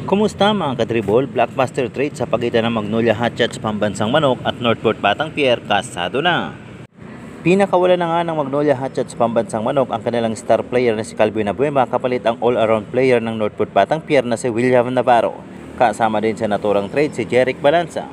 Kumusta mga kadribol? Blockbuster trade sa pagitan ng Magnolia Hotshots Pambansang Manok at Northport Batang Pier kasado na. Pinakawala na nga ng Magnolia Hotshots Pambansang Manok ang kanilang star player na si Calvin Abuema kapalit ang all-around player ng Northport Batang Pier na si William Navarro. Kasama din sa naturang trade si Jeric Balanza.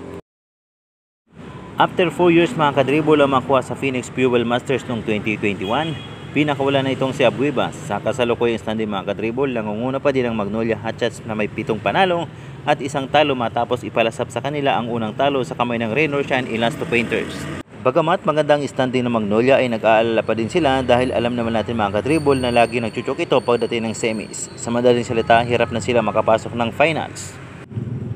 After 4 years mga kadribol ang makuha sa Phoenix Fuel Masters noong 2021, pinakawala na itong si Abueva. Sa kasalukuyang standing mga kadribol, nangunguna pa din ang Magnolia Hotshots na may 7 panalo at 1 talo matapos ipalasap sa kanila ang unang talo sa kamay ng Rain or Shine Elasto Painters. Bagamat magandang standing ng Magnolia ay nag-aalala pa din sila dahil alam naman natin mga kadribol na lagi nagchuchok ito pagdating ng semis. Sa madaling salita, hirap na sila makapasok ng finals.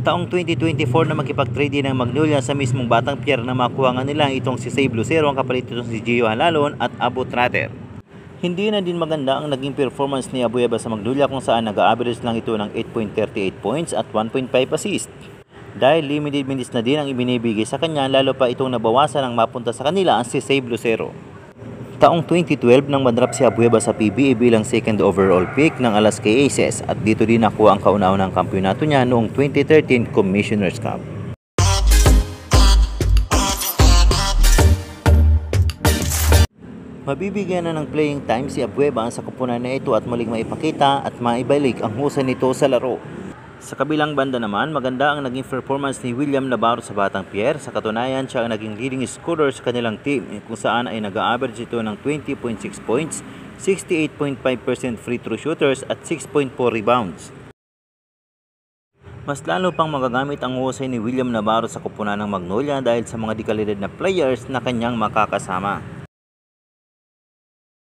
Taong 2024 na makipag-trade din ng Magnolia sa mismong Batang Pier na makuha nga nila itong si Save Lucero ang kapalit itong si Gio Halalon at Abu Trater. Hindi na din maganda ang naging performance ni Abueva sa Magnolia kung saan nag-average lang ito ng 8.38 points at 1.5 assist. Dahil limited minutes na din ang ibinibigay sa kanya, lalo pa itong nabawasan ang mapunta sa kanila ang si Save Lucero. Taong 2012 nang madrap si Abueva sa PBA bilang second overall pick ng Alaska Aces at dito din nakuha ang kauna-unang kampyonato niya noong 2013 Commissioner's Cup. Mabibigyan na ng playing time si Abueva sa kupunan na ito at muling maipakita at maibalik ang husay nito sa laro. Sa kabilang banda naman, maganda ang naging performance ni William Navarro sa Batang Pier. Sa katunayan, siya ang naging leading scorer sa kanilang team kung saan ay nag-average ito ng 20.6 points, 68.5% free throw shooters at 6.4 rebounds. Mas lalo pang magagamit ang husay ni William Navarro sa kupunan ng Magnolia dahil sa mga dekalidad na players na kanyang makakasama.